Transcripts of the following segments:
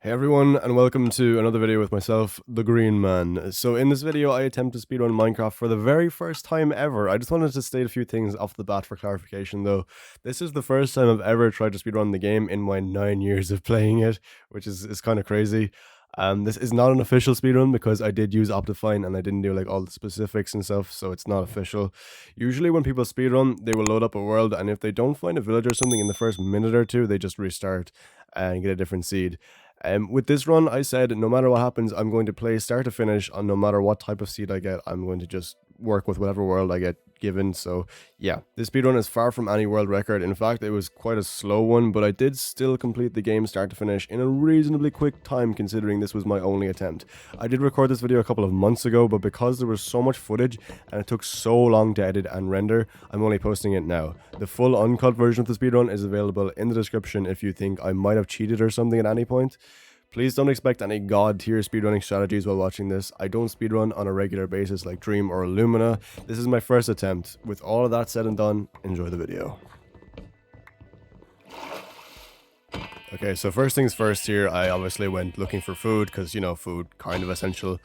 Hey everyone, and welcome to another video with myself, the Green Man. So in this video, I attempt to speedrun Minecraft for the very first time ever. I just wanted to state a few things off the bat for clarification though. This is the first time I've ever tried to speedrun the game in my 9 years of playing it, which is kind of crazy. This is not an official speedrun because I did use Optifine and I didn't do like all the specifics and stuff, so it's not official. Usually when people speedrun, they will load up a world, and if they don't find a village or something in the first minute or two, they just restart and get a different seed. With this run, I said no matter what happens, I'm going to play start to finish on no matter what type of seed I get. I'm going to just work with whatever world I get given. So yeah, this speedrun is far from any world record. In fact, it was quite a slow one, but I did still complete the game start to finish in a reasonably quick time considering this was my only attempt. I did record this video a couple of months ago, but because there was so much footage and it took so long to edit and render, I'm only posting it now. The full uncut version of the speedrun is available in the description if you think I might have cheated or something at any point. Please don't expect any god tier speedrunning strategies while watching this. I don't speedrun on a regular basis like Dream or Illumina. This is my first attempt. With all of that said and done, enjoy the video. Okay, so first things first here, I obviously went looking for food because, you know, food kind of essential.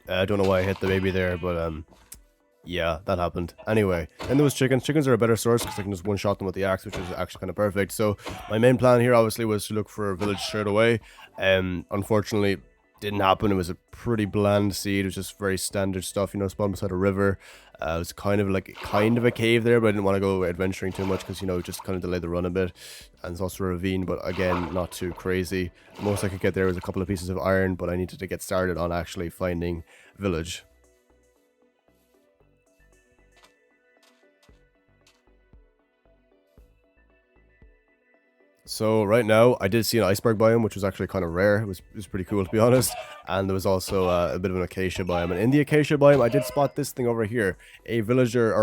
I don't know why I hit the baby there, but yeah, that happened. Anyway, then there was chickens. Chickens are a better source because I can just one-shot them with the axe, which is actually kind of perfect. So my main plan here obviously was to look for a village straight away. Unfortunately, didn't happen. It was a pretty bland seed. It was just very standard stuff, you know, spawned beside a river. It was kind of a cave there, but I didn't want to go adventuring too much because, you know, it just kind of delayed the run a bit. And it's also a ravine, but again, not too crazy. The most I could get there was a couple of pieces of iron, but I needed to get started on actually finding village. So right now, I did see an iceberg biome, which was actually kind of rare. It was pretty cool, to be honest. And there was also a bit of an acacia biome. And in the acacia biome, I did spot this thing over here, a pillager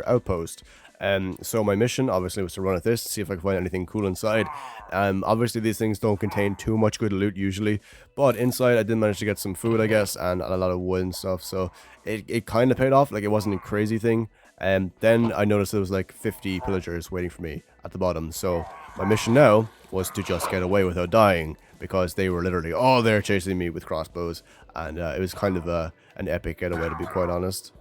outpost. So my mission, obviously, was to run at this, see if I could find anything cool inside. Obviously, these things don't contain too much good loot, usually. But inside, I did manage to get some food, I guess, and a lot of wood and stuff. So it kind of paid off. Like, it wasn't a crazy thing. Then I noticed there was like 50 pillagers waiting for me at the bottom. So my mission now was to just get away without dying, because they were literally all there chasing me with crossbows, and it was kind of an epic getaway, to be quite honest.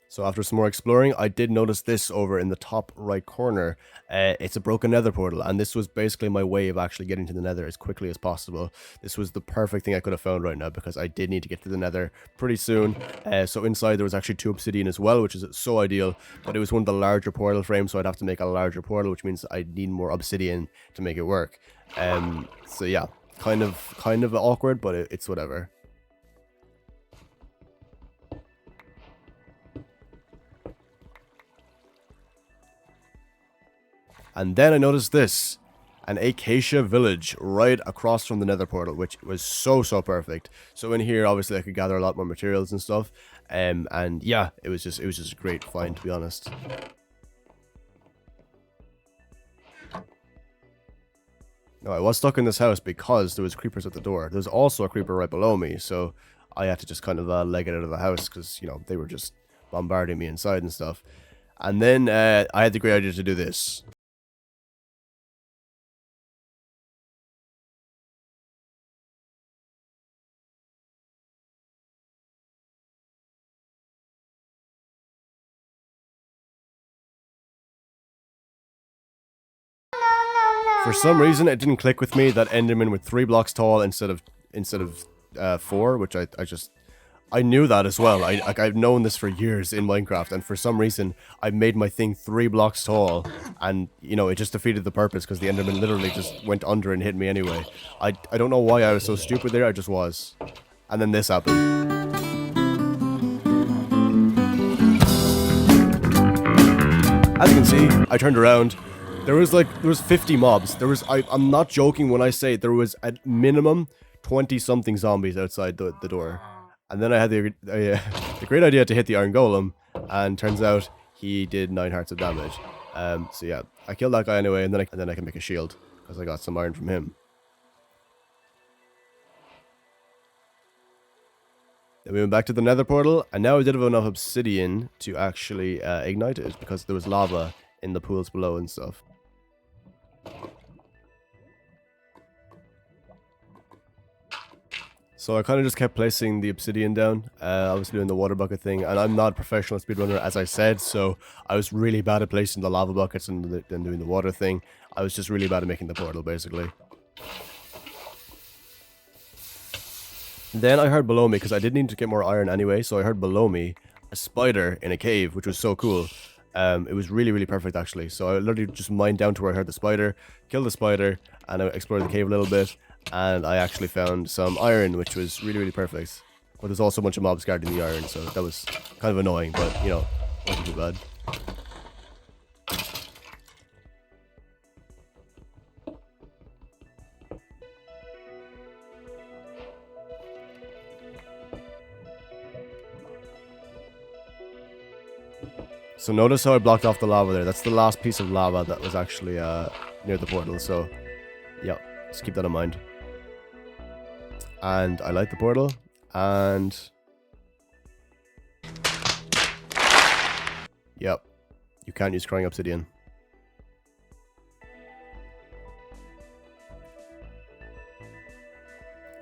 So after some more exploring, I did notice this over in the top right corner. It's a broken nether portal, and this was basically my way of actually getting to the nether as quickly as possible. This was the perfect thing I could have found right now, because I did need to get to the nether pretty soon. So inside there was actually 2 obsidian as well, which is so ideal, but it was one of the larger portal frames, so I'd have to make a larger portal, which means I need more obsidian to make it work. So yeah, kind of awkward, but it's whatever. And then I noticed this, an acacia village right across from the nether portal, which was so perfect. So in here, obviously, I could gather a lot more materials and stuff. And yeah, it was just a great find, to be honest. No, I was stuck in this house because there was creepers at the door. There's also a creeper right below me, so I had to just kind of leg it out of the house because, you know, they were just bombarding me inside and stuff. And then I had the great idea to do this. For some reason, it didn't click with me that Enderman were 3 blocks tall instead of 4, which I knew that as well. I've known this for years in Minecraft, and for some reason, I made my thing 3 blocks tall, and, you know, it just defeated the purpose, because the Enderman literally just went under and hit me anyway. I don't know why I was so stupid there, I just was. And then this happened. As you can see, I turned around. There was 50 mobs. I'm not joking when I say there was at minimum 20-something zombies outside the door. And then I had the great idea to hit the iron golem, and turns out he did 9 hearts of damage. So yeah, I killed that guy anyway, and then I can make a shield because I got some iron from him. Then we went back to the nether portal, and now I did have enough obsidian to actually ignite it, because there was lava in the pools below and stuff. So I kind of just kept placing the obsidian down. I was doing the water bucket thing, and I'm not a professional speedrunner, as I said, so I was really bad at placing the lava buckets and then doing the water thing. I was just really bad at making the portal, basically. Then I heard below me, because I did need to get more iron anyway, so I heard below me a spider in a cave, which was so cool. It was really, really perfect, actually. So I literally just mined down to where I heard the spider, killed the spider, and I explored the cave a little bit. And I actually found some iron, which was really, really perfect. But there's also a bunch of mobs guarding the iron, so that was kind of annoying, but, you know, wasn't too bad. So notice how I blocked off the lava there. That's the last piece of lava that was actually near the portal, so yeah, just keep that in mind. And I light the portal, and yep, you can't use crying obsidian.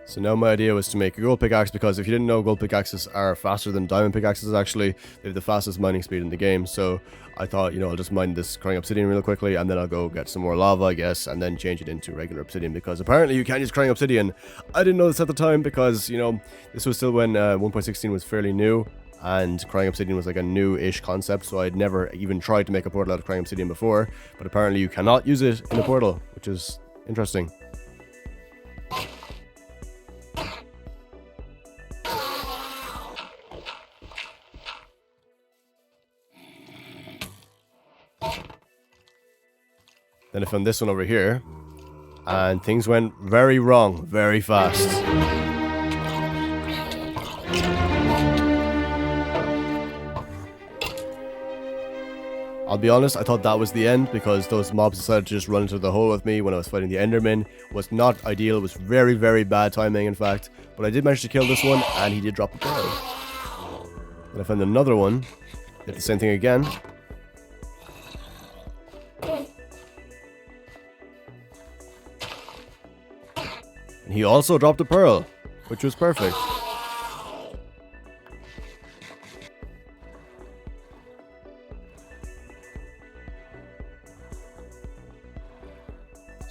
So now my idea was to make a gold pickaxe, because if you didn't know, gold pickaxes are faster than diamond pickaxes actually. They have the fastest mining speed in the game, so I thought, you know, I'll just mine this crying obsidian real quickly, and then I'll go get some more lava, I guess, and then change it into regular obsidian, because apparently you can't use crying obsidian. I didn't know this at the time, because, you know, this was still when 1.16 was fairly new, and crying obsidian was like a new-ish concept, so I'd never even tried to make a portal out of crying obsidian before, but apparently you cannot use it in a portal, which is interesting. Then I found this one over here, and things went very wrong, very fast. I'll be honest, I thought that was the end, because those mobs decided to just run into the hole with me when I was fighting the Enderman. It was not ideal, it was very, very bad timing, in fact. But I did manage to kill this one, and he did drop a pearl. Then I found another one, did the same thing again. And he also dropped a pearl, which was perfect.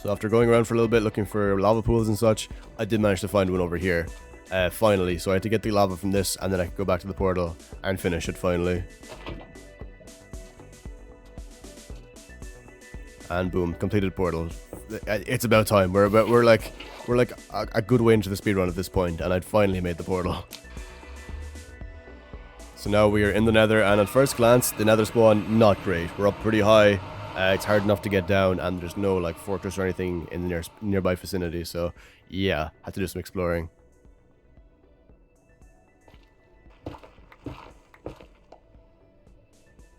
So after going around for a little bit looking for lava pools and such, I did manage to find one over here, finally. So I had to get the lava from this, and then I could go back to the portal and finish it finally. And boom, completed portal. It's about time. We're like a good way into the speedrun at this point, and I'd finally made the portal. So now we are in the nether, and at first glance, the nether spawn, not great. We're up pretty high. It's hard enough to get down, and there's no like fortress or anything in the nearby vicinity, so yeah, had to do some exploring.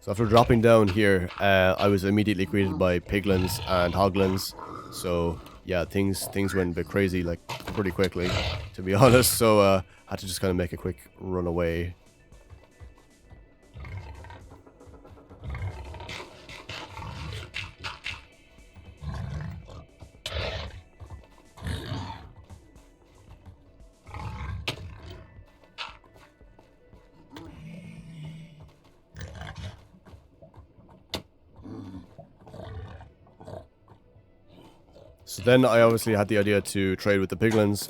So after dropping down here, I was immediately greeted by piglins and hoglins, so yeah, things went a bit crazy like pretty quickly, to be honest, so had to just kind of make a quick run away. So then I obviously had the idea to trade with the piglins,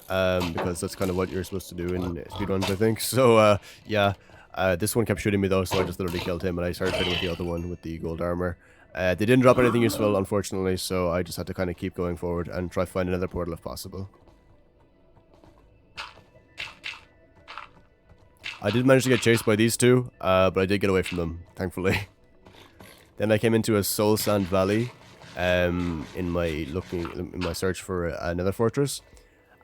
because that's kind of what you're supposed to do in speedruns, I think. So yeah, this one kept shooting me though, so I just literally killed him, and I started trading with the other one with the gold armor. They didn't drop anything useful, unfortunately, so I just had to kind of keep going forward and try to find another portal if possible. I did manage to get chased by these two, but I did get away from them, thankfully. Then I came into a soul sand valley. In my search for another fortress,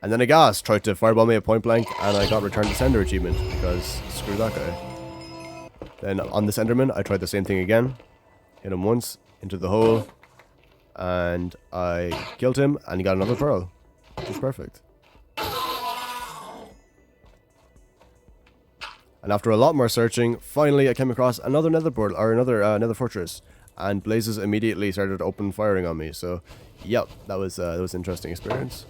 and then a gas tried to fireball me at point blank, and I got returned to sender achievement because screw that guy. Then on this enderman I tried the same thing again, hit him once into the hole, and I killed him, and he got another pearl, which was perfect. And after a lot more searching, finally I came across another nether portal, or another nether fortress, and blazes immediately started open firing on me. So, yep, that was an interesting experience.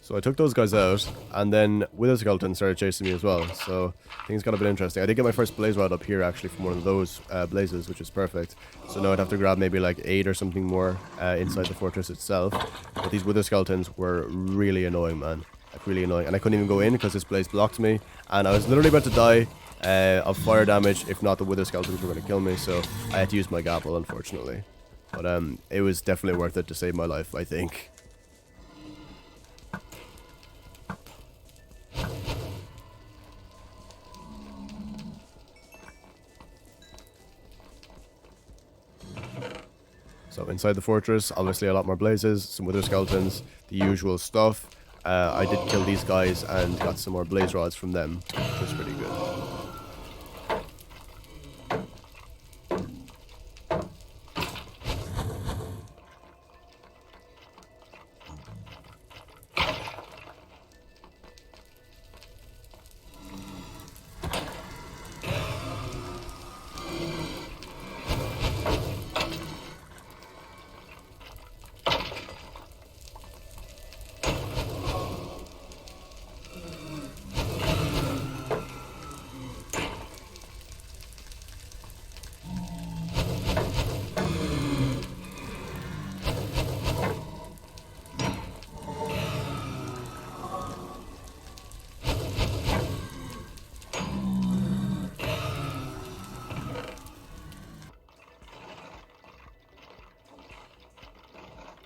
So I took those guys out, and then Wither Skeleton started chasing me as well, so things got a bit interesting. I did get my first blaze rod up here actually from one of those blazes, which is perfect. So now I'd have to grab maybe like 8 or something more inside the fortress itself. But these Wither Skeletons were really annoying, man. Like really annoying. And I couldn't even go in because this blaze blocked me, and I was literally about to die of fire damage if not the Wither Skeletons were going to kill me, so I had to use my gapple, unfortunately. But it was definitely worth it to save my life, I think. So inside the fortress, obviously a lot more blazes, some Wither Skeletons, the usual stuff. I did kill these guys and got some more blaze rods from them, which was pretty good.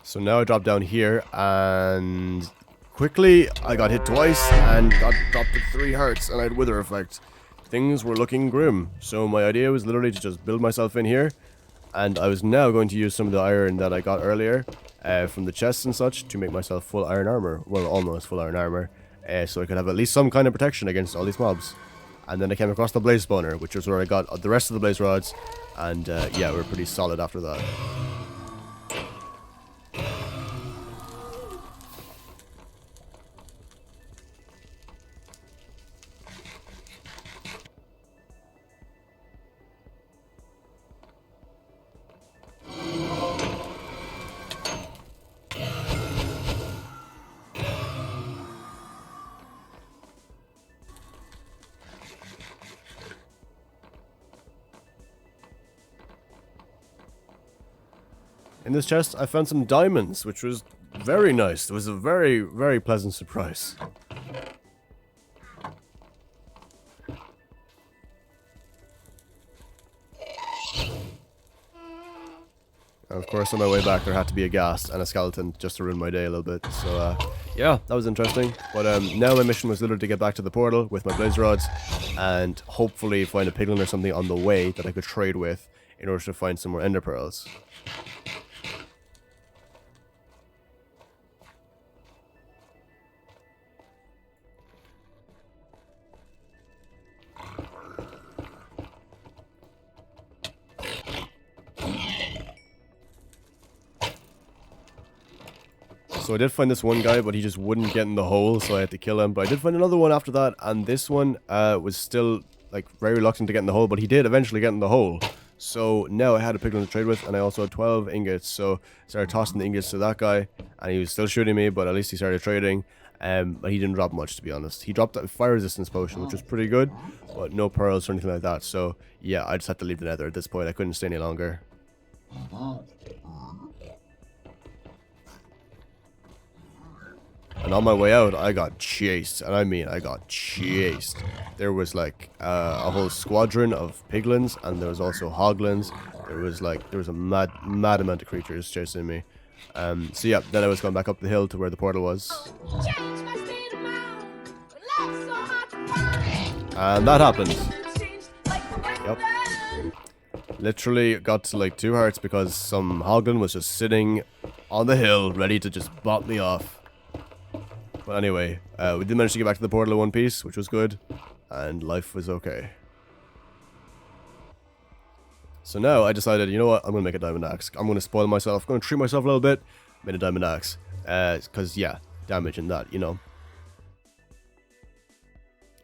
So now I dropped down here, and quickly I got hit twice and got dropped to 3 hearts, and I had Wither effect. Things were looking grim, so my idea was literally to just build myself in here, and I was now going to use some of the iron that I got earlier from the chests and such to make myself full iron armor, well, almost full iron armor, so I could have at least some kind of protection against all these mobs. And then I came across the blaze spawner, which was where I got the rest of the blaze rods, and yeah, we're pretty solid after that. In this chest, I found some diamonds, which was very nice. It was a very, very pleasant surprise. And of course, on my way back, there had to be a ghast and a skeleton just to ruin my day a little bit. So, yeah, that was interesting. But now my mission was literally to get back to the portal with my blaze rods and hopefully find a piglin or something on the way that I could trade with in order to find some more ender pearls. So I did find this one guy, but he just wouldn't get in the hole, so I had to kill him. But I did find another one after that, and this one was still like very reluctant to get in the hole, but he did eventually get in the hole. So now I had a piglin to trade with, and I also had 12 ingots. So I started tossing the ingots to that guy, and he was still shooting me, but at least he started trading. But he didn't drop much, to be honest. He dropped a fire resistance potion, which was pretty good, but no pearls or anything like that. So yeah, I just had to leave the nether at this point. I couldn't stay any longer. And on my way out, I got chased. And I mean, I got chased. There was like a whole squadron of piglins, and there was also hoglins. There was a mad amount of creatures chasing me. So yeah, then I was going back up the hill to where the portal was. And that happened. Yep. Literally got to like 2 hearts because some hoglin was just sitting on the hill ready to just bop me off. But anyway, we did manage to get back to the portal in one piece, which was good, and life was okay. So now I decided, you know what, I'm going to make a diamond axe. I'm going to spoil myself, I'm going to treat myself a little bit, made a diamond axe. Because, yeah, damage and that, you know.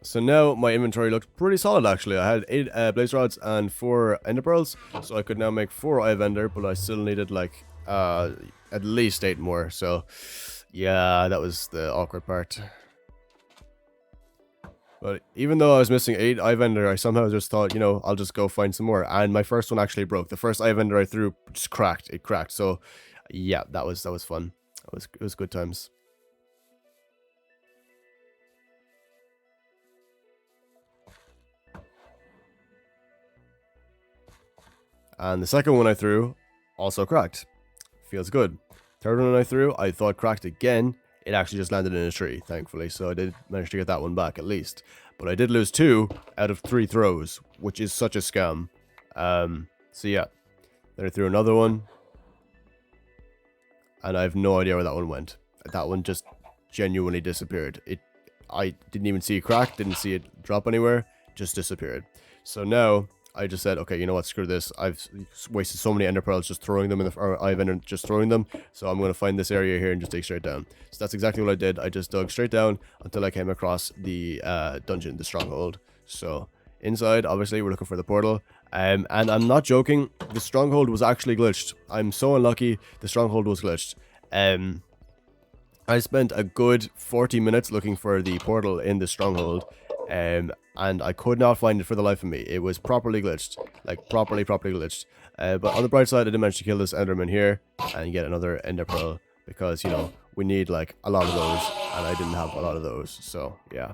So now my inventory looked pretty solid, actually. I had 8 blaze rods and 4 ender pearls, so I could now make 4 eye of ender, but I still needed, like, at least 8 more, so... yeah, that was the awkward part. But even though I was missing 8 eye of ender, I somehow just thought, you know, I'll just go find some more. And my first one actually broke. The first eye of ender I threw just cracked. It cracked. So, yeah, that was fun. It was good times. And the second one I threw also cracked. Feels good. Third one I threw, I thought cracked again. It actually just landed in a tree, thankfully, so I did manage to get that one back at least. But I did lose 2 out of 3 throws, which is such a scam. So yeah. Then I threw another one. And I have no idea where that one went. That one just genuinely disappeared. I didn't even see it crack, didn't see it drop anywhere, just disappeared. So now... I just said, okay, you know what, screw this. I've wasted so many ender pearls just throwing them I've ended just throwing them. So I'm going to find this area here and just dig straight down. So that's exactly what I did. I just dug straight down until I came across the dungeon, the stronghold. So inside, obviously, we're looking for the portal. And I'm not joking, the stronghold was actually glitched. I'm so unlucky, the stronghold was glitched. I spent a good 40 minutes looking for the portal in the stronghold. And I could not find it for the life of me. It was properly glitched. Like, properly glitched. But on the bright side, I did manage to kill this enderman here and get another ender pearl. Because, you know, we need, like, a lot of those. And I didn't have a lot of those. So, yeah.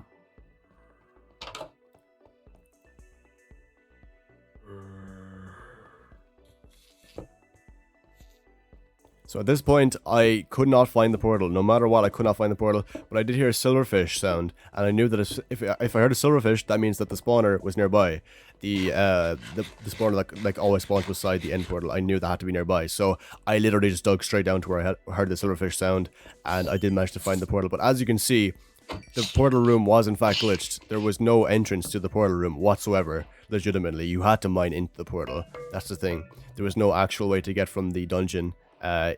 So at this point, I could not find the portal. No matter what, I could not find the portal. But I did hear a silverfish sound, and I knew that if I heard a silverfish, that means that the spawner was nearby. The spawner like always spawns beside the end portal. I knew that had to be nearby. So I literally just dug straight down to where I heard the silverfish sound, and I did manage to find the portal. But as you can see, the portal room was in fact glitched. There was no entrance to the portal room whatsoever. Legitimately, you had to mine into the portal. That's the thing. There was no actual way to get from the dungeon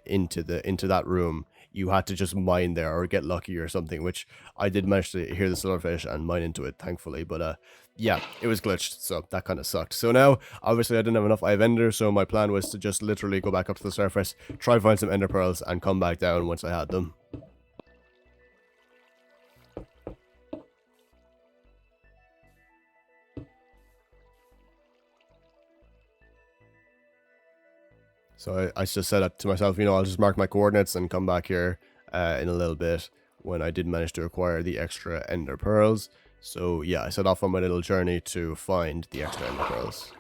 into that room. You had to just mine there or get lucky or something, which I did manage to hear the silverfish and mine into it, thankfully. But yeah, it was glitched, so that kind of sucked. So now, obviously, I didn't have enough eye of ender, so my plan was to just literally go back up to the surface, try find some ender pearls, and come back down once I had them. So I just said to myself, you know, I'll just mark my coordinates and come back here in a little bit when I did manage to acquire the extra ender pearls. So yeah, I set off on my little journey to find the extra ender pearls.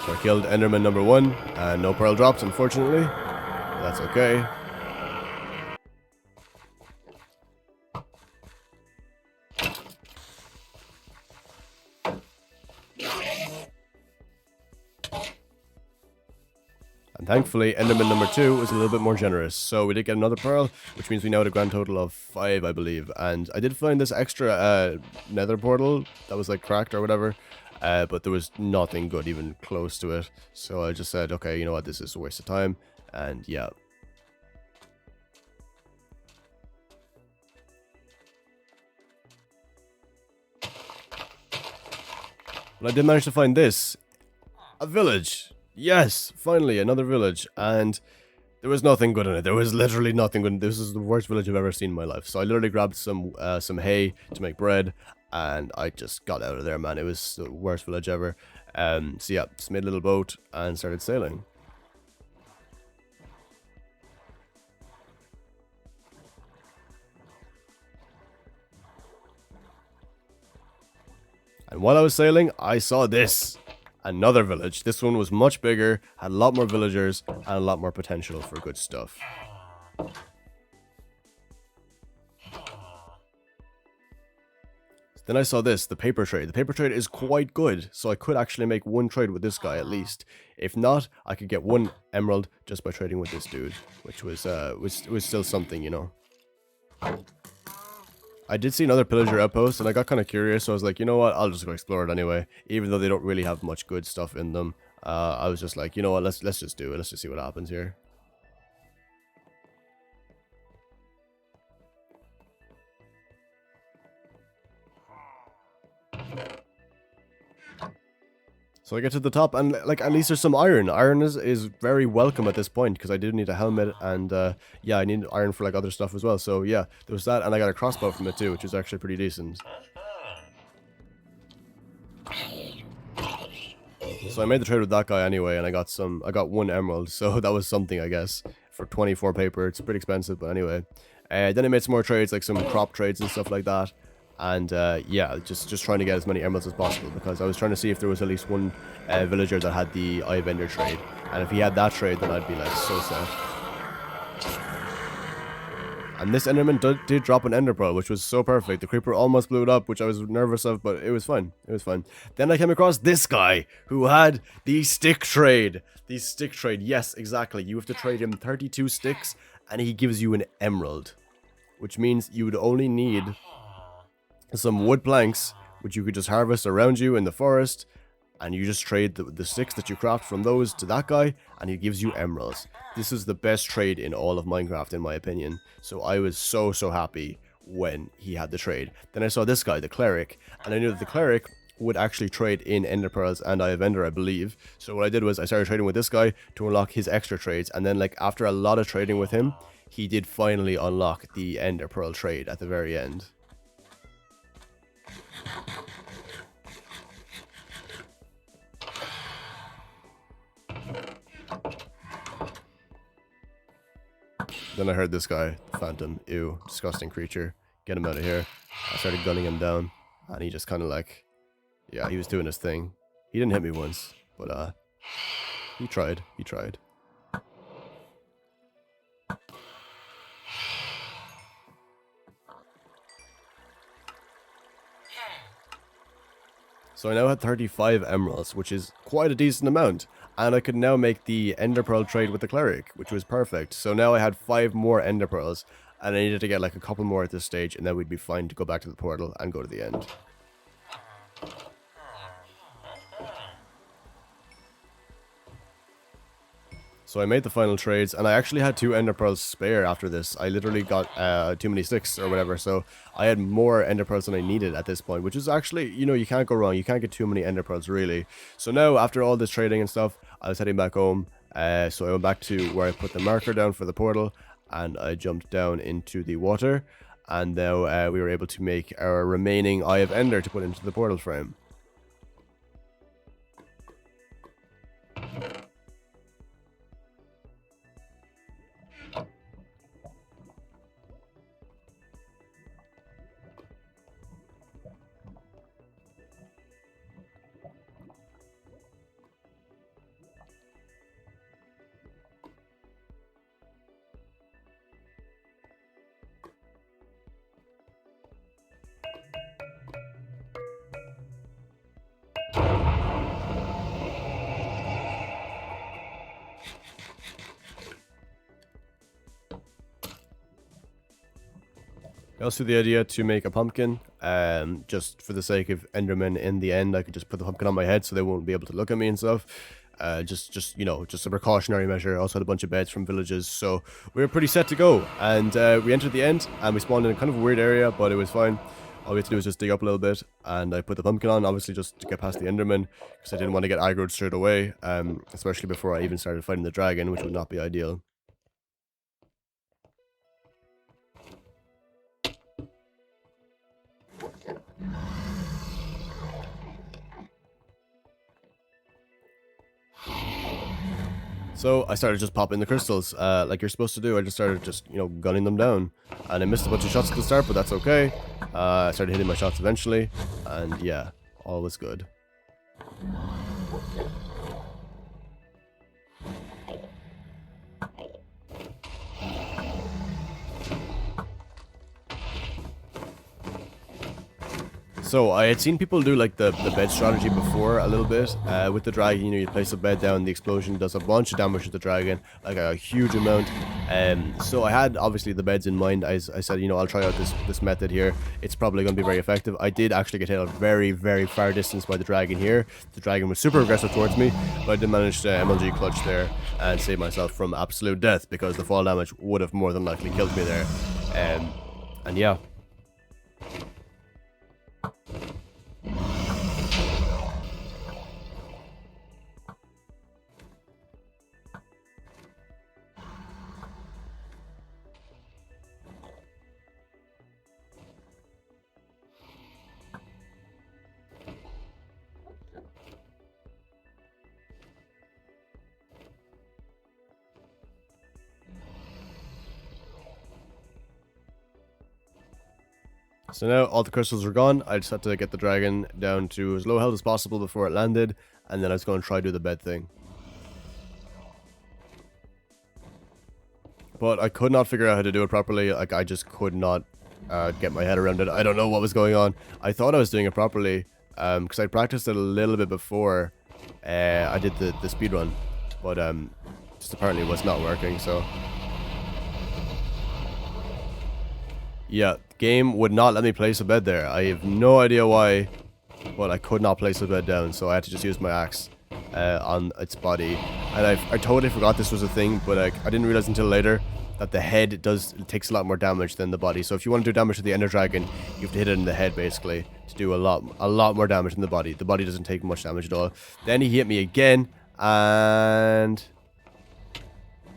So I killed enderman number 1, and no pearl drops, unfortunately. But that's okay. And thankfully, enderman number 2 was a little bit more generous. So we did get another pearl, which means we now had a grand total of 5, I believe. And I did find this extra nether portal that was like cracked or whatever. But there was nothing good even close to it. So I just said, okay, you know what, this is a waste of time. And yeah. But I did manage to find this. A village. Yes, finally, another village, and there was nothing good in it. There was literally nothing good. This is the worst village I've ever seen in my life. So I literally grabbed some hay to make bread, and I just got out of there, man. It was the worst village ever. So yeah, just made a little boat and started sailing. And while I was sailing, I saw this. Another village. This one was much bigger, had a lot more villagers, and a lot more potential for good stuff. So Then I saw this, the paper trade. The paper trade is quite good, so I could actually make one trade with this guy at least. If not, I could get 1 emerald just by trading with this dude, which was still something, you know. I did see another pillager outpost, and I got kind of curious, so I was like, you know what, I'll just go explore it anyway. Even though they don't really have much good stuff in them, I was just like, you know what, let's just do it. Let's just see what happens here. So I get to the top, and like at least there's some iron. Iron is very welcome at this point, because I did need a helmet, and yeah, I need iron for like other stuff as well. So yeah, there was that, and I got a crossbow from it too, which is actually pretty decent. So I made the trade with that guy anyway, and I got 1 emerald, so that was something, I guess, for 24 paper. It's pretty expensive, but anyway. Then I made some more trades, like some crop trades and stuff like that. And yeah, just trying to get as many emeralds as possible, because I was trying to see if there was at least 1 villager that had the Eye of Ender trade. And if he had that trade, then I'd be like so set. And this Enderman did drop an Ender Pearl, which was so perfect. The creeper almost blew it up, which I was nervous of, but it was fine. It was fine. Then I came across this guy who had the stick trade. The stick trade, yes, exactly. You have to trade him 32 sticks, and he gives you an emerald, which means you would only need some wood planks, which you could just harvest around you in the forest, and you just trade the sticks that you craft from those to that guy, and he gives you emeralds. This is the best trade in all of Minecraft, in my opinion. So I was so happy when he had the trade. Then I saw this guy, the cleric, and I knew that the cleric would actually trade in Ender Pearls and Eye of Ender, I believe. So what I did was I started trading with this guy to unlock his extra trades, and then like after a lot of trading with him, he did finally unlock the Ender Pearl trade at the very end. Then I heard this guy, Phantom, ew, disgusting creature, get him out of here. I started gunning him down, and he just kind of like, yeah, he was doing his thing. He didn't hit me once, but he tried. So I now had 35 emeralds, which is quite a decent amount. And I could now make the Ender Pearl trade with the cleric, which was perfect. So now I had 5 more Ender Pearls, and I needed to get like a couple more at this stage, and then we'd be fine to go back to the portal and go to the end. So I made the final trades, and I actually had 2 Ender Pearls spare after this. I literally got too many sticks or whatever, so I had more Ender Pearls than I needed at this point, which is actually, you know, you can't go wrong. You can't get too many Ender Pearls, really. So now, after all this trading and stuff, I was heading back home. So I went back to where I put the marker down for the portal, and I jumped down into the water, and now we were able to make our remaining Eye of Ender to put into the portal frame. I also had the idea to make a pumpkin, just for the sake of Endermen in the end. I could just put the pumpkin on my head so they won't be able to look at me and stuff. Just you know, just a precautionary measure. I also had a bunch of beds from villages, so we were pretty set to go. And we entered the end, and we spawned in a kind of a weird area, but it was fine. All we had to do was just dig up a little bit, and I put the pumpkin on, obviously just to get past the Enderman, because I didn't want to get aggroed straight away, especially before I even started fighting the dragon, which would not be ideal. So I started just popping the crystals, like you're supposed to do. I just started you know, gunning them down. And I missed a bunch of shots at the start, but that's okay. I started hitting my shots eventually, and yeah, all was good. So I had seen people do like the bed strategy before a little bit with the dragon. You know, you place a bed down, the explosion does a bunch of damage to the dragon, like a huge amount. So I had obviously the beds in mind. I said, you know, I'll try out this method here. It's probably going to be very effective. I did actually get hit a very, very far distance by the dragon here. The dragon was super aggressive towards me, but I did manage to MLG clutch there and save myself from absolute death because the fall damage would have more than likely killed me there. And yeah. So now all the crystals are gone. I just had to get the dragon down to as low health as possible before it landed, and then I was going to try to do the bed thing. But I could not figure out how to do it properly. Like, I just could not get my head around it. I don't know what was going on. I thought I was doing it properly because I practiced it a little bit before I did the speedrun, but just apparently it was not working, so... Yeah, the game would not let me place a bed there. I have no idea why, but I could not place the bed down, so I had to just use my axe on its body. And I totally forgot this was a thing, but I didn't realize until later that the head it takes a lot more damage than the body. So if you want to do damage to the Ender Dragon, you have to hit it in the head basically to do a lot more damage than the body. The body doesn't take much damage at all. Then he hit me again, and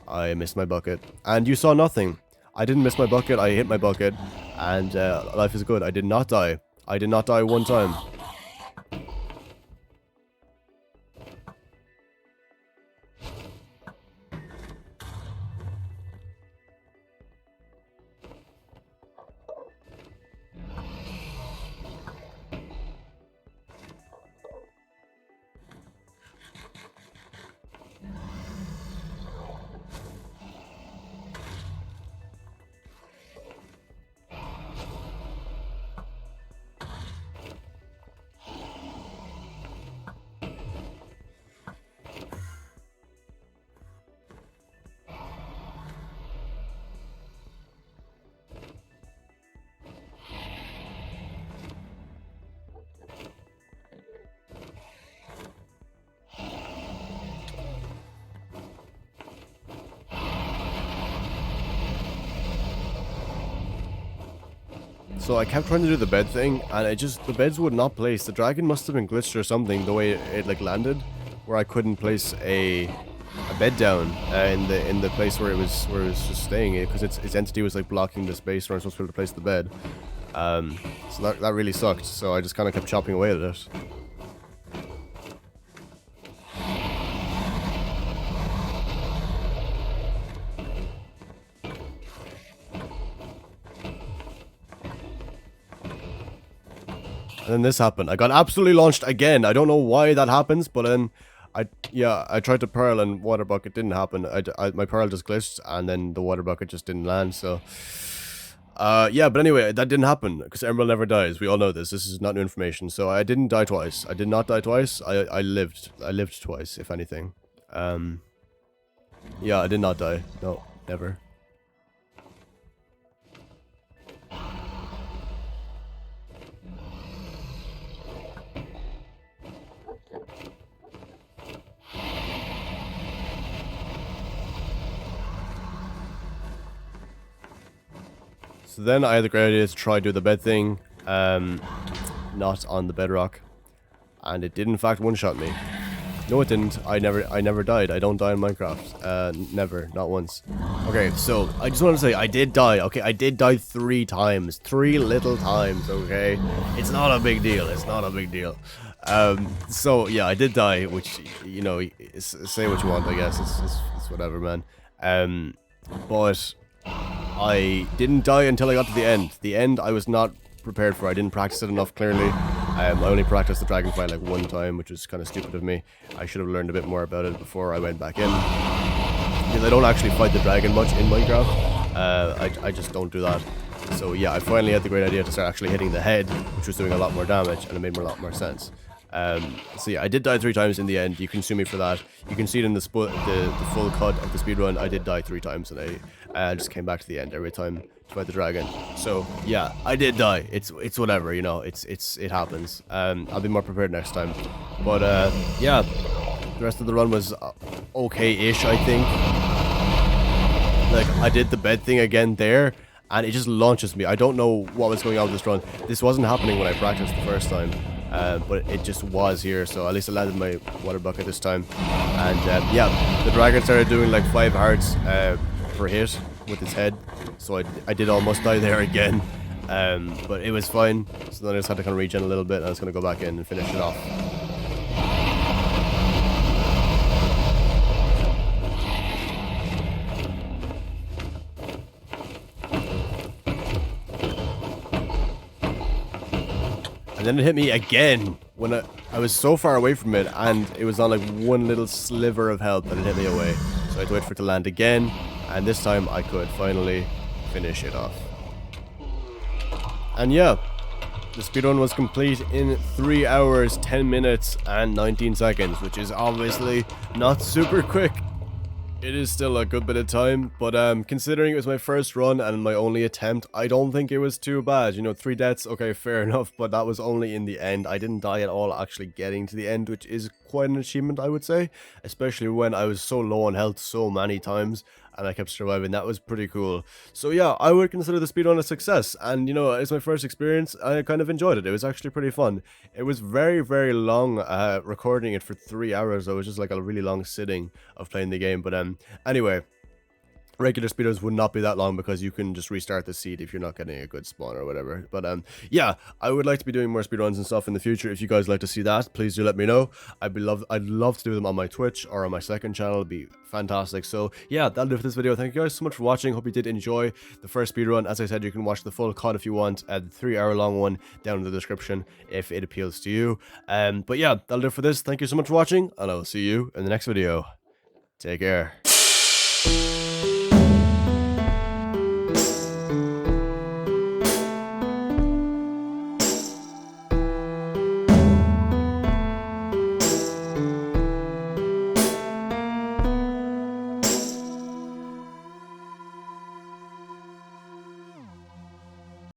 I missed my bucket. And you saw nothing. I didn't miss my bucket, I hit my bucket, and life is good. I did not die. I did not die one time. So I kept trying to do the bed thing, and the beds would not place. The dragon must have been glitched or something, the way it like landed, where I couldn't place a bed down in the place where it was just staying, because its entity was like blocking the space where I'm supposed to be able to place the bed. So that really sucked. So I just kind of kept chopping away at it. And then this happened. I got absolutely launched again. I don't know why that happens, but then I tried to pearl and water bucket didn't happen. My pearl just glitched and then the water bucket just didn't land. So yeah, but anyway, that didn't happen because Emerald never dies. We all know this. This is not new information. So I didn't die twice. I did not die twice. I lived. I lived twice, if anything. Yeah, I did not die. No, never. So then I had the great idea to try do the bed thing, not on the bedrock, and it did in fact one-shot me. No, it didn't. I never died. I don't die in Minecraft. Never, not once. Okay, so I just want to say I did die. Okay, I did die 3 times, 3 little times. Okay, it's not a big deal. It's not a big deal. So yeah, I did die, which, you know, say what you want. I guess it's whatever, man. But I didn't die until I got to the end. The end I was not prepared for. I didn't practice it enough, clearly. I only practiced the dragon fight like 1 time, which was kind of stupid of me. I should have learned a bit more about it before I went back in. Because I don't actually fight the dragon much in Minecraft. I just don't do that. So yeah, I finally had the great idea to start actually hitting the head, which was doing a lot more damage, and it made a lot more sense. So yeah, I did die 3 times in the end. You can sue me for that. You can see it in the full cut of the speedrun. I did die 3 times, and I just came back to the end every time to fight the dragon. So yeah, I did die. It's whatever, you know. It happens. I'll be more prepared next time. But yeah, the rest of the run was okay-ish, I think. Like, I did the bed thing again there, and it just launches me. I don't know what was going on with this run. This wasn't happening when I practiced the first time. But it just was here, so at least I landed my water bucket this time. And yeah, the dragon started doing like 5 hearts per hit with his head, so I did almost die there again. But it was fine, so then I just had to kind of regen a little bit, and I was going to go back in and finish it off. And then it hit me again when I was so far away from it, and it was on like one little sliver of health that it hit me away. So I had to wait for it to land again, and this time I could finally finish it off. And yeah, the speedrun was complete in 3 hours, 10 minutes, and 19 seconds, which is obviously not super quick. It is still a good bit of time, but considering it was my first run and my only attempt, I don't think it was too bad. You know, 3 deaths, okay, fair enough, but that was only in the end. I didn't die at all actually getting to the end, which is quite an achievement, I would say, especially when I was so low on health so many times and I kept surviving. That was pretty cool. So yeah, I would consider the speedrun a success, and you know, it's my first experience. I kind of enjoyed it. It was actually pretty fun. It was very, very long, recording it for 3 hours. It was just like a really long sitting of playing the game, but anyway, regular speedruns would not be that long because you can just restart the seed if you're not getting a good spawn or whatever. But yeah, I would like to be doing more speedruns and stuff in the future. If you guys like to see that, please do let me know. I'd love to do them on my Twitch or on my second channel. It'd be fantastic. So yeah, that'll do it for this video. Thank you guys so much for watching. Hope you did enjoy the first speedrun. As I said, you can watch the full cut if you want, the 3-hour long one down in the description if it appeals to you. But yeah, that'll do it for this. Thank you so much for watching, and I'll see you in the next video. Take care.